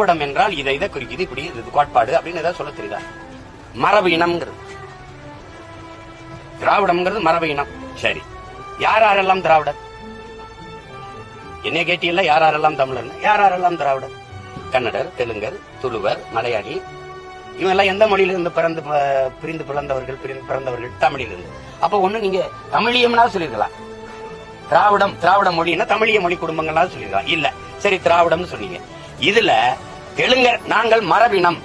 திராவிடம் என்றால் இதை குறிக்குது, இப்படி இது கோட்பாடு அப்படின்னு ஏதாவது சொல்ல தெரியுதா? மரபு இனம்ங்கிறது திராவிடம்ங்கிறது மரபு இனம். சரி, யாரெல்லாம் திராவிடர்? என்ன கேட்டீங்கல்ல, யாரெல்லாம் தமிழர், யாரெல்லாம் திராவிடர்? கன்னடர், தெலுங்கர், துளுவர், மலையாளி, இவெல்லாம் எந்த மொழியிலிருந்து பிறந்தவர்கள்? தமிழிலிருந்து. அப்ப ஒண்ணு நீங்க தமிழியம்னா சொல்லிருக்கலாம், திராவிட மொழின்னா தமிழிய மொழி குடும்பங்களா சொல்லிருக்கலாம். இல்ல, சரி திராவிடம்னு சொன்னீங்க. இதுல தெலுங்கர் நாங்கள் மரபினம்,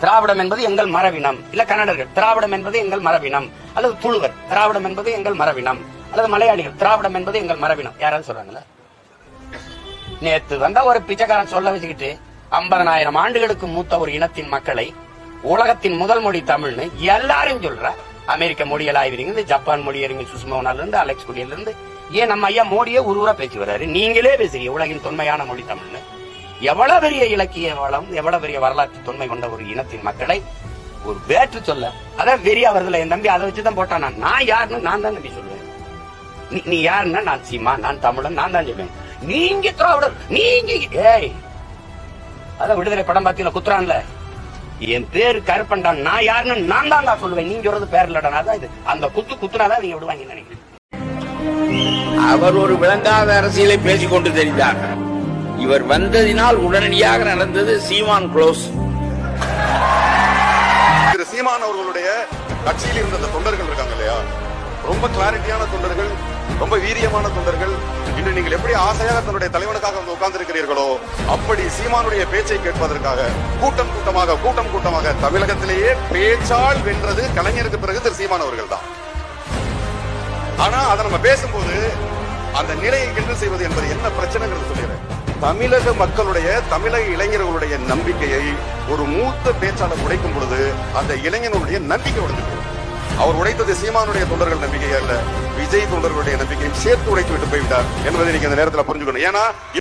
திராவிடம் என்பது எங்கள் மரபினம். இல்ல கன்னடர்கள் திராவிடம் என்பது எங்கள் மரபினம், அல்லது துளுவர் திராவிடம் என்பது எங்கள் மரபினம், அல்லது மலையாளிகள் திராவிடம் என்பது எங்கள் மரபினம். யாராவது சொல்றாங்களா? நேத்து வந்தா ஒரு பிச்சைக்காரன் சொல்ல வச்சுக்கிட்டு 50,000 ஆண்டுகளுக்கு மூத்த ஒரு இனத்தின் மக்களை உலகத்தின் முதல் மொழி தமிழ்னு எல்லாரும் சொல்ற. அமெரிக்க மொழியல் ஆய்வறிஞர், ஜப்பான் மொழியறிஞர் சுஷ்மோனால இருந்து அலெக்ஸ் குடியில இருந்து, ஏன் நம்ம ஐயா மோடியே ஊரா பேசி வர்றாரு. நீங்களே பேசுறீங்க உலகின் தொன்மையான மொழி தமிழ்னு. எவ்வளவு பெரிய இலக்கிய வளம், எவ்வளவு பெரிய வரலாற்று தொன்மை கொண்ட ஒரு இனத்தின் மக்களை ஒரு வேற்று சொல்ல, அதான் வெறியா வருதுல என் தம்பி. அதை வச்சுதான் போட்டான். நான் யாருன்னு நான் தான் நம்பி சொல்லுவேன். நீ யாருன்னா நான் சீமா, நான் தமிழன், நான் தான் சொல்லுவேன். நீங்க திராவிடர், நீங்க ஏய், அதான் விடுதலை படம் பார்த்தீங்களா குத்துறான்ல, என் பேரு கருப்பண்டான், நான் யாருன்னு நான் தான் சொல்லுவேன். நீங்க சொல்றது பேர் இல்லடா. இது அந்த குத்துனாதான் நீங்க விடுவாங்க நினைக்கிறேன். அவர் ஒரு விளங்காத அரசியலை பேசிக் கொண்டு தெரிந்தார். இவர் வந்ததினால் உடனடியாக நடந்தது சீமான் க்ளோஸ். திரு சீமான் அவர்களுடைய கட்சியில் இருந்த அந்த தொண்டர்கள் இருக்காங்க இல்லையா, ரொம்ப கிளாரிட்டியான தொண்டர்கள், ரொம்ப வீரியமான தொண்டர்கள். இன்று நீங்கள் எப்படி ஆசையாக தன்னுடைய தலைவனுக்காக வந்து உட்கார்ந்து இருக்கிறீர்களோ, அப்படி சீமானுடைய பேச்சை கேட்பதற்காக கூட்டம் கூட்டமாக தமிழகத்திலேயே பேச்சால் வென்றது கலைஞருக்கு பிறகு திரு சீமான் அவர்கள் தான். ஆனா அதை நம்ம பேசும்போது அந்த நிலையை கிண்டல் செய்வது என்பது என்ன பிரச்சனைங்கிறது சொல்லிடுறேன். தமிழக மக்களுடைய, தமிழக இளைஞர்களுடைய நம்பிக்கையை ஒரு மூத்த பேச்சாளர் உடைக்கும் பொழுது அந்த இளைஞனுடைய நம்பிக்கை உடைந்து, அவர் உடைத்தது சீமானுடைய தொண்டர்கள் நம்பிக்கை அல்ல, விஜய் தொண்டர்களுடைய நம்பிக்கையும் சேர்த்து உடைத்து விட்டு போய்விட்டார் என்பதை நீங்க இந்த நேரத்தில் புரிஞ்சுக்கணும். ஏன்னா